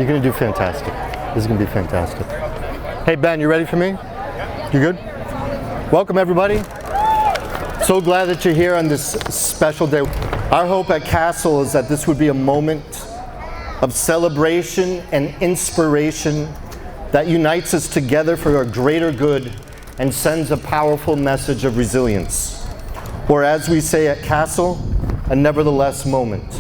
You're gonna do fantastic. This is gonna be fantastic. Hey Ben, you ready for me? You good? Welcome everybody. So glad that you're here on this special day. Our hope at Castle is that this would be a moment of celebration and inspiration that unites us together for a greater good and sends a powerful message of resilience. Or as we say at Castle, a nevertheless moment.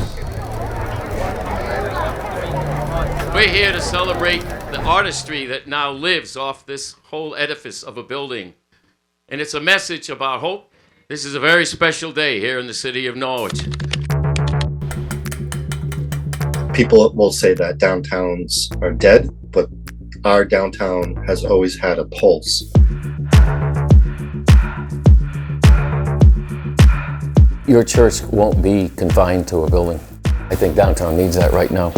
We're here to celebrate the artistry that now lives off this whole edifice of a building. And it's a message of our hope. This is a very special day here in the city of Norwich. People will say that downtowns are dead, but our downtown has always had a pulse. Your church won't be confined to a building. I think downtown needs that right now.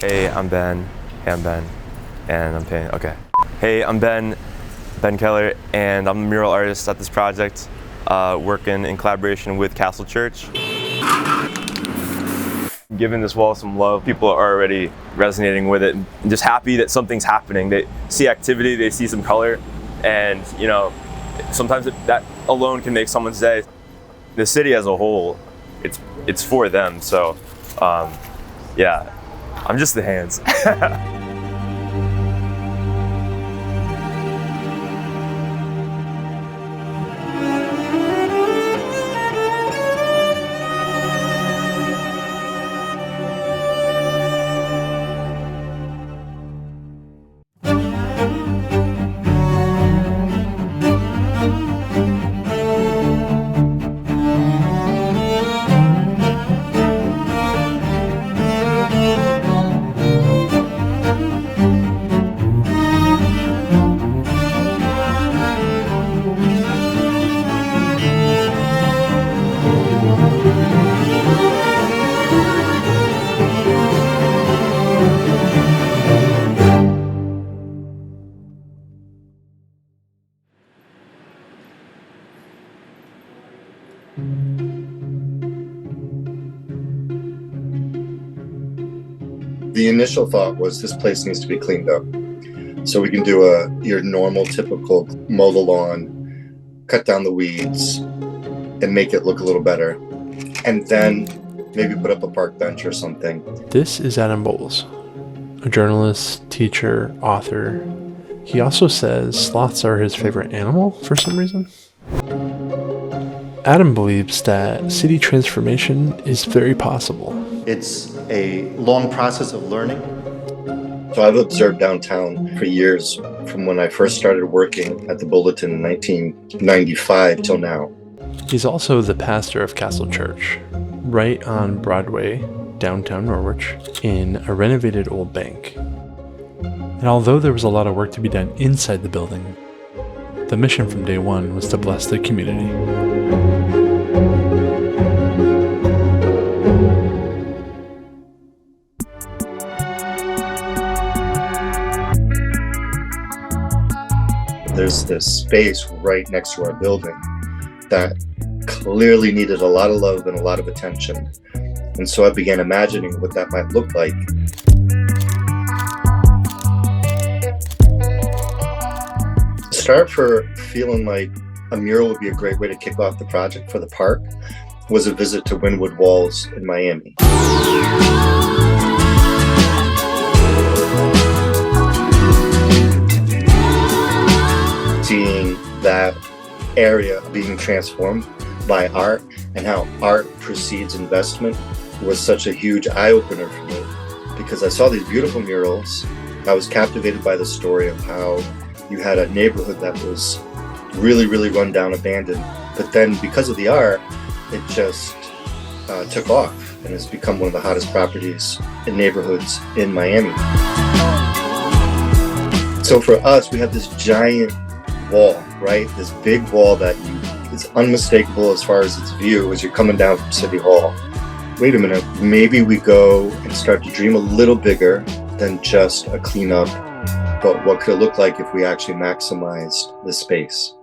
Hey, I'm Ben. Hey, I'm Ben. And I'm paying. Okay. Hey, I'm Ben Keller, and I'm a mural artist at this project, working in collaboration with Castle Church. Giving this wall some love. People are already resonating with it. I'm just happy that something's happening. They see activity, they see some color, and you know, sometimes that alone can make someone's day. The city as a whole, it's for them. So, yeah. I'm just the hands. The initial thought was this place needs to be cleaned up. So we can do your normal, typical mow the lawn, cut down the weeds, and make it look a little better. And then maybe put up a park bench or something. This is Adam Bowles, a journalist, teacher, author. He also says sloths are his favorite animal for some reason. Adam believes that city transformation is very possible. It's a long process of learning. So I've observed downtown for years, from when I first started working at the Bulletin in 1995 till now. He's also the pastor of Castle Church, right on Broadway, downtown Norwich, in a renovated old bank. And although there was a lot of work to be done inside the building, the mission from day one was to bless the community. There's this space right next to our building that clearly needed a lot of love and a lot of attention. And so I began imagining what that might look like. To start for feeling like a mural would be a great way to kick off the project for the park was a visit to Wynwood Walls in Miami. Seeing that area being transformed by art and how art precedes investment was such a huge eye-opener for me, because I saw these beautiful murals. I was captivated by the story of how you had a neighborhood that was really, really run down, abandoned, but then because of the art, it just took off and has become one of the hottest properties in neighborhoods in Miami. So for us, we have this giant wall, right? This big wall that is unmistakable as far as its view as you're coming down from City Hall. Wait a minute, maybe we go and start to dream a little bigger than just a cleanup, but what could it look like if we actually maximized the space?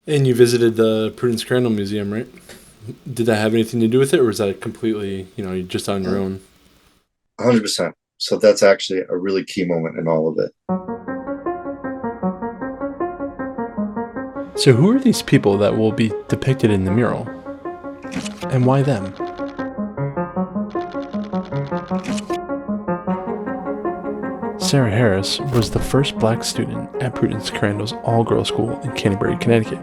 And you visited the Prudence Crandall Museum, right? Did that have anything to do with it, or was that completely, just on your own? 100%. So that's actually a really key moment in all of it. So who are these people that will be depicted in the mural? And why them? Sarah Harris was the first black student at Prudence Crandall's all-girls school in Canterbury, Connecticut.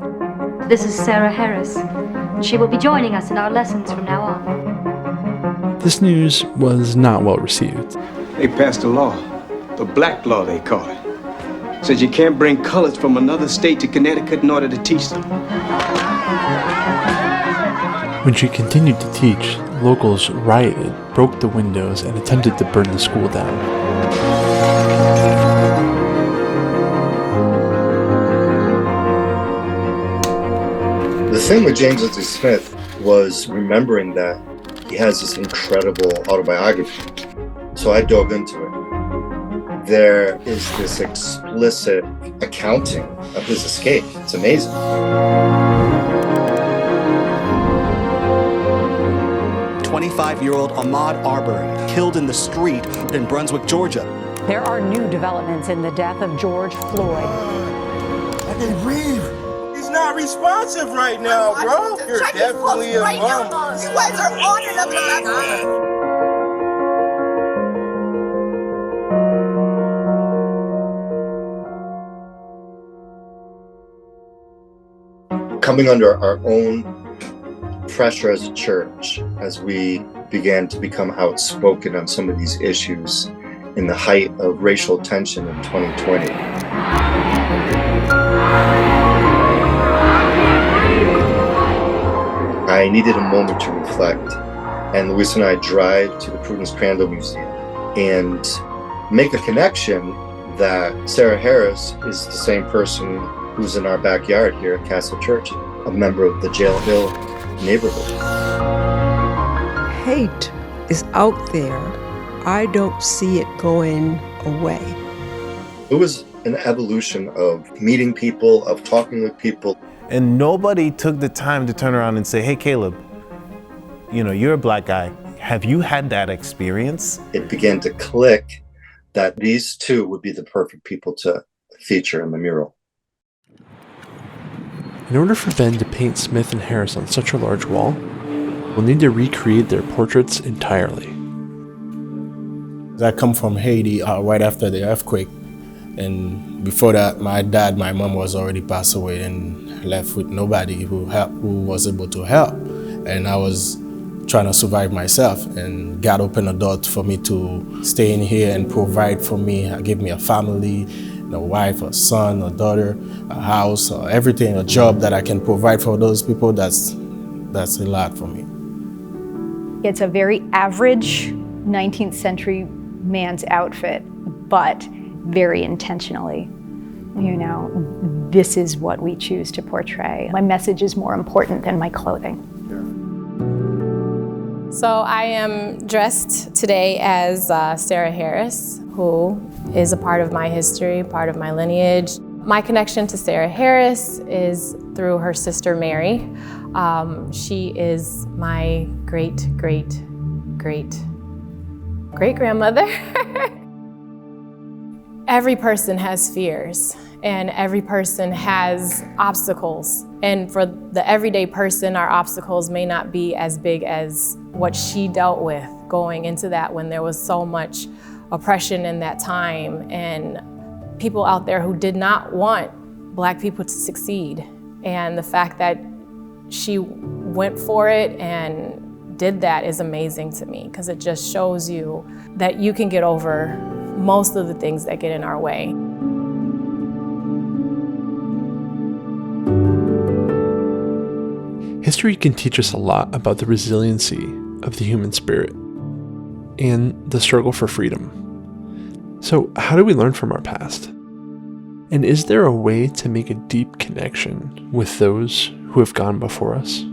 This is Sarah Harris. She will be joining us in our lessons from now on. This news was not well received. They passed a law, the black law they call it. Says you can't bring colors from another state to Connecticut in order to teach them. When she continued to teach, locals rioted, broke the windows, and attempted to burn the school down. The thing with James Lindsay Smith was remembering that he has this incredible autobiography. So I dove into it. There is this explicit accounting of his escape. It's amazing. 25-year-old Ahmaud Arbery, killed in the street in Brunswick, Georgia. There are new developments in the death of George Floyd. I can breathe. He's not responsive right now, bro. You're definitely a mom. You guys are on another level. Coming under our own pressure as a church, as we began to become outspoken on some of these issues in the height of racial tension in 2020. I needed a moment to reflect, and Luis and I drive to the Prudence Crandall Museum and make a connection that Sarah Harris is the same person who's in our backyard here at Castle Church, a member of the Jail Hill neighborhood. Hate is out there. I don't see it going away. It was an evolution of meeting people, of talking with people. And nobody took the time to turn around and say, hey, Caleb, you're a black guy. Have you had that experience? It began to click that these two would be the perfect people to feature in the mural. In order for Ben to paint Smith and Harris on such a large wall, we'll need to recreate their portraits entirely. I come from Haiti right after the earthquake, and before that, my mom was already passed away and left with nobody who was able to help. And I was trying to survive myself, and God opened a door for me to stay in here and provide for me, give me a family, a wife, a son, a daughter, a house, everything, a job that I can provide for those people. That's a lot for me. It's a very average 19th century man's outfit, but very intentionally. This is what we choose to portray. My message is more important than my clothing. So I am dressed today as Sarah Harris, who is a part of my history, part of my lineage. My connection to Sarah Harris is through her sister Mary. She is my great-great-great-great-grandmother. Every person has fears, and every person has obstacles. And for the everyday person, our obstacles may not be as big as what she dealt with going into that when there was so much oppression in that time and people out there who did not want Black people to succeed. And the fact that she went for it and did that is amazing to me, because it just shows you that you can get over most of the things that get in our way. History can teach us a lot about the resiliency of the human spirit and the struggle for freedom. So, how do we learn from our past? And is there a way to make a deep connection with those who have gone before us?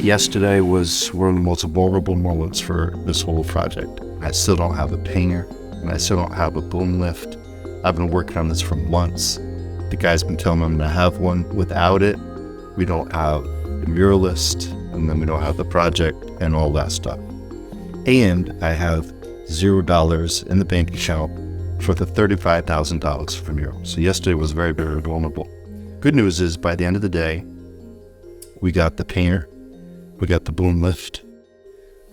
Yesterday was one of the most vulnerable moments for this whole project. I still don't have a painter, and I still don't have a boom lift. I've been working on this for months. The guy's been telling me I'm gonna have one. Without it, we don't have the muralist, and then we don't have the project and all that stuff. And I have $0 in the bank account for the $35,000 for mural. So yesterday was very, very vulnerable. Good news is by the end of the day, we got the painter, we got the boom lift.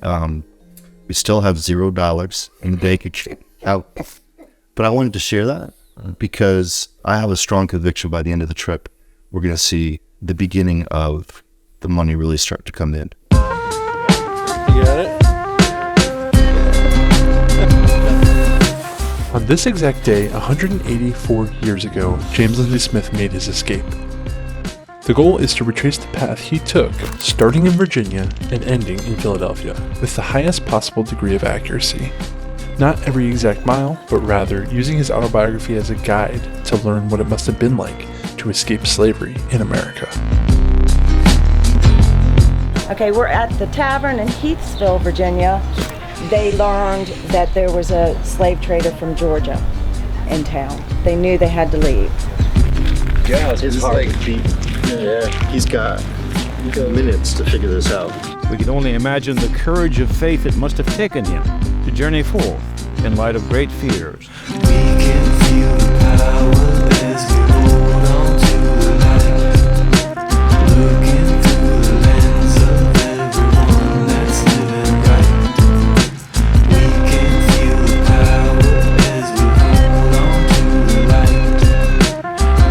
We still have $0 in the bank account. But I wanted to share that because I have a strong conviction by the end of the trip, we're going to see the beginning of the money really start to come in. You got it? On this exact day, 184 years ago, James Lindsay Smith made his escape. The goal is to retrace the path he took, starting in Virginia and ending in Philadelphia, with the highest possible degree of accuracy. Not every exact mile, but rather using his autobiography as a guide to learn what it must have been like to escape slavery in America. Okay, we're at the tavern in Heathsville, Virginia. They learned that there was a slave trader from Georgia in town. They knew they had to leave. Yeah, it's like he's got minutes to figure this out. We can only imagine the courage of faith it must have taken him to journey forth in light of great fears. We can feel the power as we hold on to the light, looking through the lens of everyone that's living right. We can feel the power as we hold on to the light,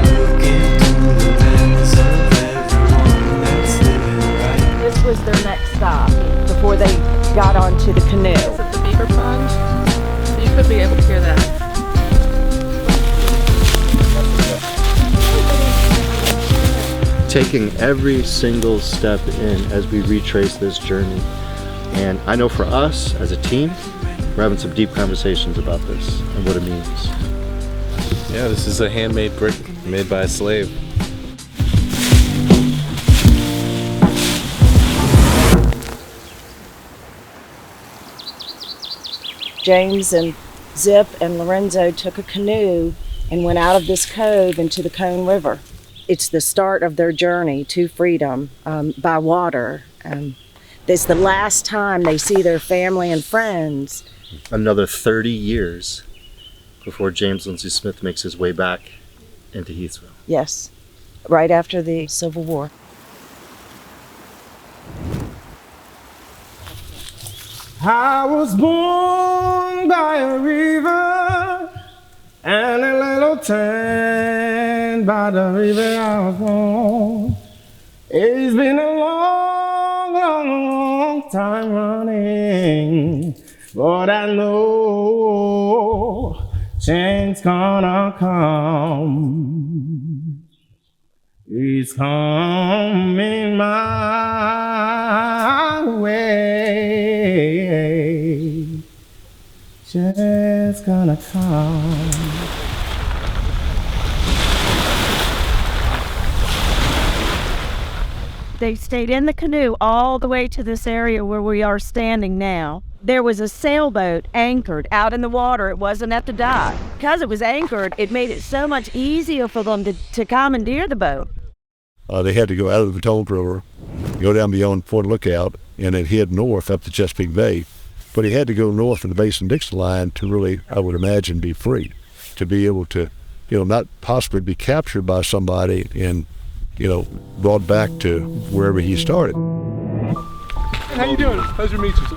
looking through the lens of everyone that's living right. This was their next stop before they got onto the canoe. Is it the beaver pond? You could be able to hear that. Taking every single step in as we retrace this journey. And I know for us as a team, we're having some deep conversations about this and what it means. Yeah, this is a handmade brick made by a slave. James and Zip and Lorenzo took a canoe and went out of this cove into the Cone River. It's the start of their journey to freedom by water. This is the last time they see their family and friends. Another 30 years before James Lindsay Smith makes his way back into Heathsville. Yes, right after the Civil War. I was born by a river and a little town by the river I was born. It's been a long, long, long time running, but I know change gonna come. It's coming my way. Just gonna come. They stayed in the canoe all the way to this area where we are standing now. There was a sailboat anchored out in the water. It wasn't at the dock. Because it was anchored, it made it so much easier for them to commandeer the boat. They had to go out of the Potomac River, go down beyond Point Lookout, and then head north up to Chesapeake Bay. But he had to go north of the Mason-Dixon line to really, I would imagine, be free, to be able to, not possibly be captured by somebody and, brought back to wherever he started. How you doing? Pleasure to meet you.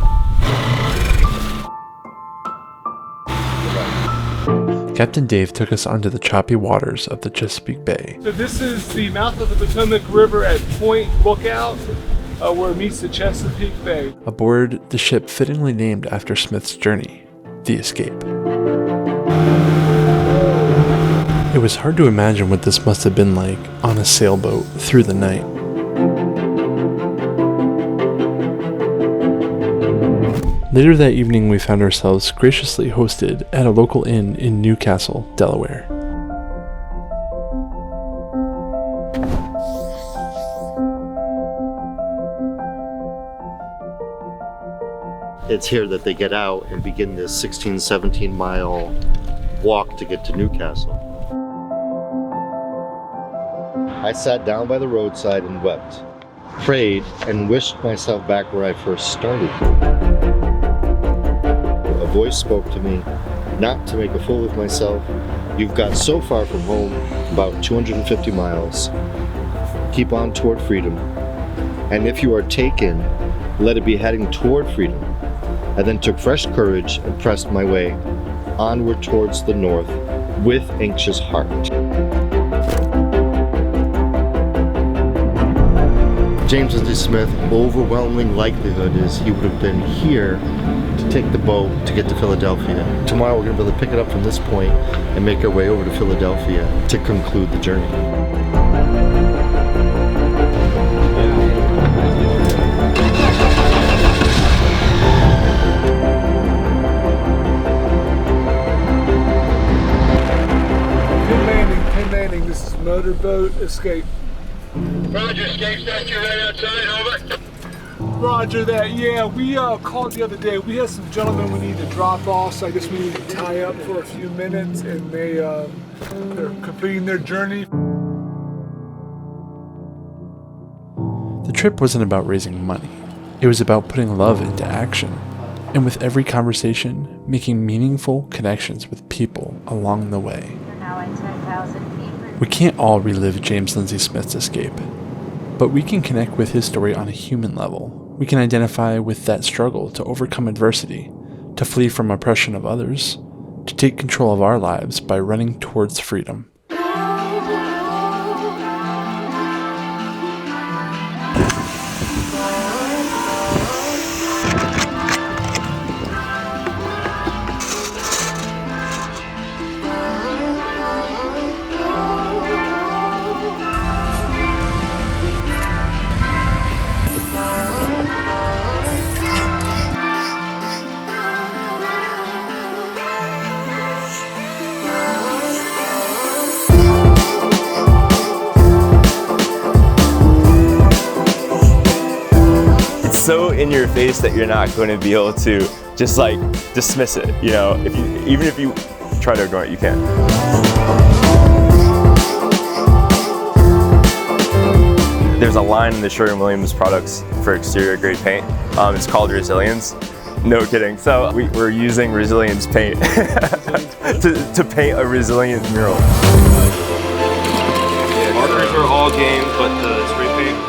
Captain Dave took us onto the choppy waters of the Chesapeake Bay. So this is the mouth of the Potomac River at Point Lookout, where it meets the Chesapeake Bay. Aboard the ship fittingly named after Smith's journey, the Escape. It was hard to imagine what this must have been like on a sailboat through the night. Later that evening, we found ourselves graciously hosted at a local inn in Newcastle, Delaware. It's here that they get out and begin this 16, 17 mile walk to get to Newcastle. I sat down by the roadside and wept, prayed, and wished myself back where I first started. A voice spoke to me, not to make a fool of myself. You've got so far from home, about 250 miles. Keep on toward freedom. And if you are taken, let it be heading toward freedom. I then took fresh courage and pressed my way onward towards the north with anxious heart. James Lindsay Smith, overwhelming likelihood is he would have been here to take the boat to get to Philadelphia. Tomorrow we're going to be able to pick it up from this point and make our way over to Philadelphia to conclude the journey. Pin landing, this is Motorboat Escape. Roger, Escape Statue right outside, over. Roger that, yeah, we called the other day. We had some gentlemen we need to drop off, so I guess we need to tie up for a few minutes, and they're completing their journey. The trip wasn't about raising money. It was about putting love into action, and with every conversation, making meaningful connections with people along the way. We can't all relive James Lindsay Smith's escape, but we can connect with his story on a human level. We can identify with that struggle to overcome adversity, to flee from oppression of others, to take control of our lives by running towards freedom. So in your face that you're not going to be able to just like dismiss it, you know, even if you try to ignore it, you can't. There's a line in the Sherwin-Williams products for exterior grade paint. It's called Resilience. No kidding. So we're using Resilience paint to paint a resilient mural. Yeah, markers are all game, but the spray paint.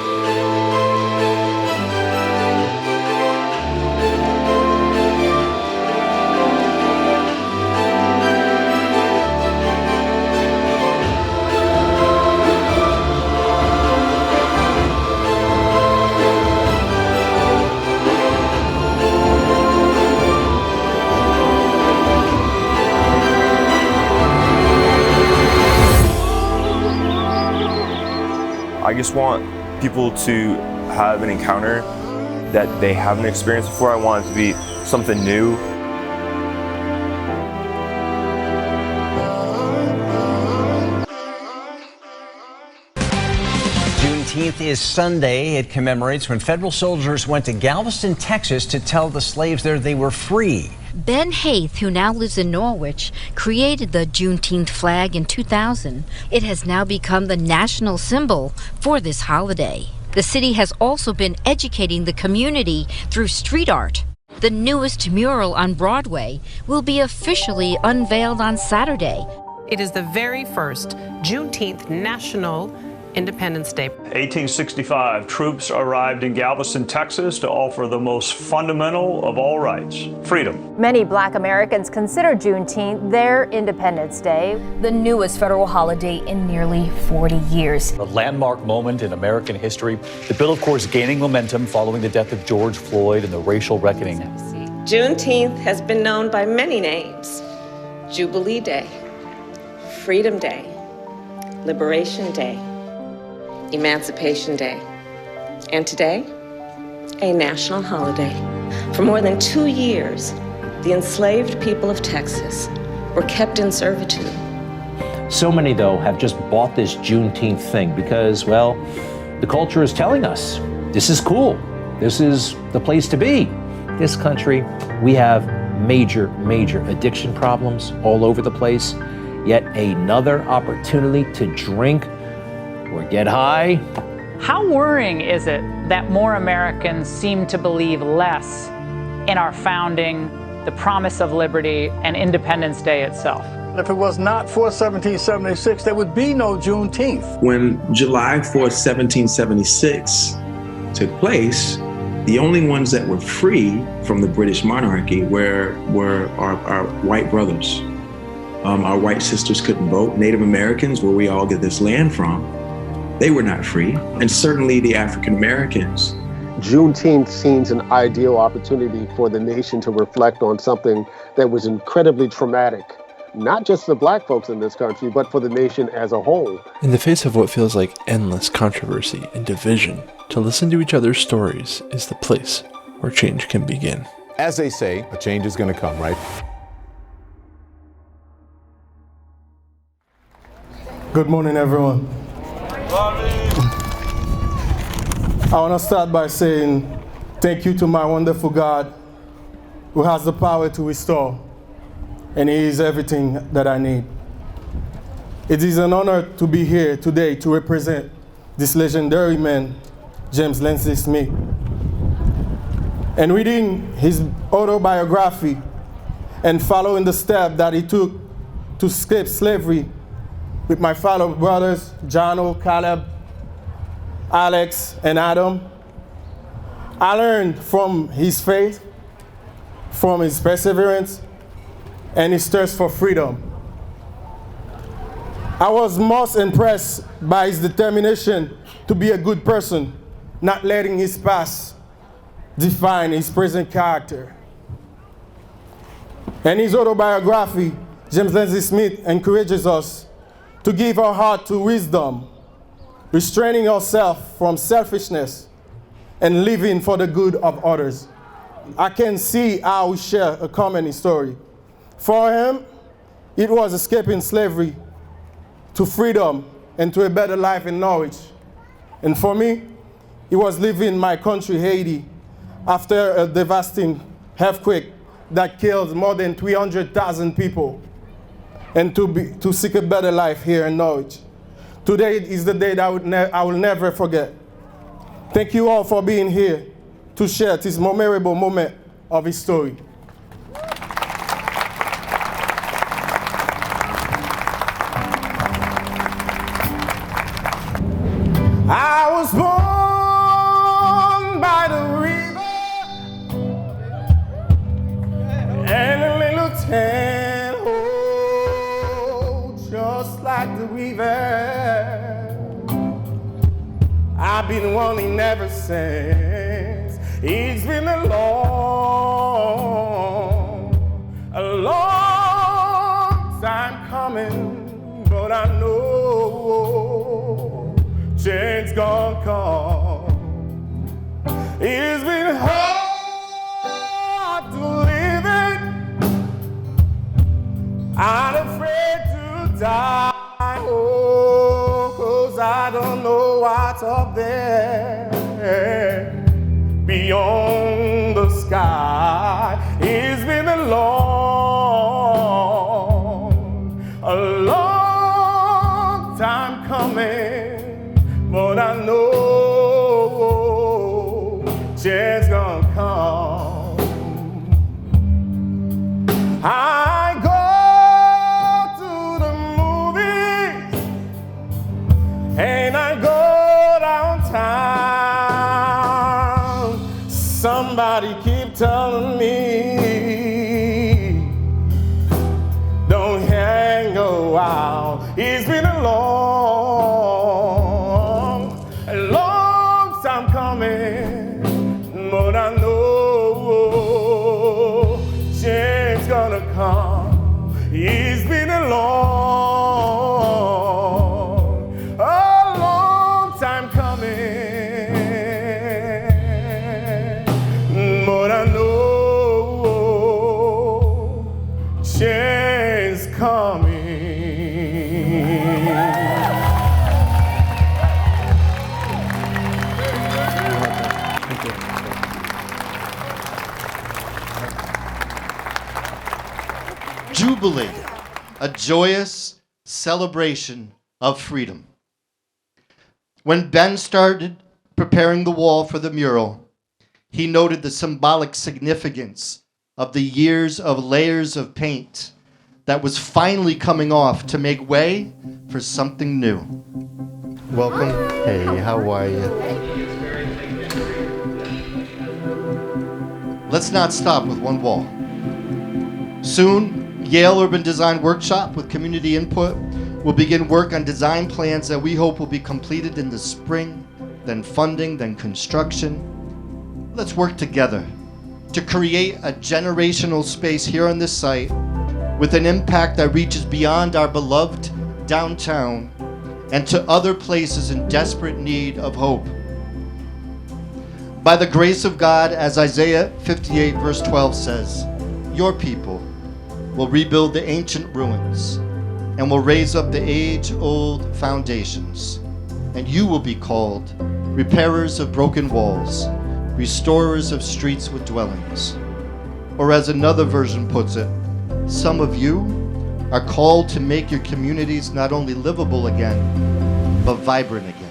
I just want people to have an encounter that they haven't experienced before. I want it to be something new. Juneteenth is Sunday. It commemorates when federal soldiers went to Galveston, Texas to tell the slaves there they were free. Ben Haith, who now lives in Norwich, created the Juneteenth flag in 2000. It has now become the national symbol for this holiday. The city has also been educating the community through street art. The newest mural on Broadway will be officially unveiled on Saturday. It is the very first Juneteenth national Independence Day. 1865, troops arrived in Galveston, Texas to offer the most fundamental of all rights, freedom. Many Black Americans consider Juneteenth their Independence Day, the newest federal holiday in nearly 40 years. A landmark moment in American history. The bill, of course, gaining momentum following the death of George Floyd and the racial reckoning. Juneteenth has been known by many names: Jubilee Day, Freedom Day, Liberation Day, Emancipation Day, and today, a national holiday. For more than 2 years, the enslaved people of Texas were kept in servitude. So many, though, have just bought this Juneteenth thing because, well, the culture is telling us this is cool. This is the place to be. This country, we have major addiction problems all over the place. Yet another opportunity to drink or get high. How worrying is it that more Americans seem to believe less in our founding, the promise of liberty, and Independence Day itself? If it was not for 1776, there would be no Juneteenth. When July 4th, 1776 took place, the only ones that were free from the British monarchy were our white brothers. Our white sisters couldn't vote. Native Americans, where we all get this land from, they were not free. And certainly the African Americans. Juneteenth seems an ideal opportunity for the nation to reflect on something that was incredibly traumatic, not just for Black folks in this country, but for the nation as a whole. In the face of what feels like endless controversy and division, to listen to each other's stories is the place where change can begin. As they say, a change is going to come, right? Good morning, everyone. I want to start by saying thank you to my wonderful God who has the power to restore, and He is everything that I need. It is an honor to be here today to represent this legendary man, James Lindsay Smith. And reading his autobiography and following the step that he took to escape slavery with my fellow brothers, Jono, Caleb, Alex, and Adam, I learned from his faith, from his perseverance, and his thirst for freedom. I was most impressed by his determination to be a good person, not letting his past define his present character. In his autobiography, James Lindsay Smith encourages us to give our heart to wisdom, restraining ourselves from selfishness, and living for the good of others. I can see how we share a common story. For him, it was escaping slavery to freedom and to a better life in Norwich. And for me, it was leaving my country, Haiti, after a devastating earthquake that killed more than 300,000 people, and to seek a better life here in Norwich. Today is the day that I will never forget. Thank you all for being here to share this memorable moment of his story. I was born by the river and a little tan hole, just like the river. I've been wanting ever since. It's been a long time coming, but I know change gonna come. It's been hard to live it. I'm afraid to die. Oh, 'cause I don't know what's up there beyond the sky. It's been a long time coming, but I know change gonna come. I go to the movies and I go keep telling me, don't hang around. It's been a long time coming, but I know change gonna come. It's been a long time coming, but I know change coming. Jubilee, a joyous celebration of freedom. When Ben started preparing the wall for the mural, he noted the symbolic significance of the years of layers of paint that was finally coming off to make way for something new. Welcome. Hey, how are you? Let's not stop with one wall. Soon, Yale Urban Design Workshop with community input will begin work on design plans that we hope will be completed in the spring, then funding, then construction. Let's work together to create a generational space here on this site with an impact that reaches beyond our beloved downtown and to other places in desperate need of hope. By the grace of God, as Isaiah 58 verse 12 says, your people will rebuild the ancient ruins and will raise up the age-old foundations. And you will be called repairers of broken walls, restorers of streets with dwellings. Or as another version puts it, some of you are called to make your communities not only livable again, but vibrant again.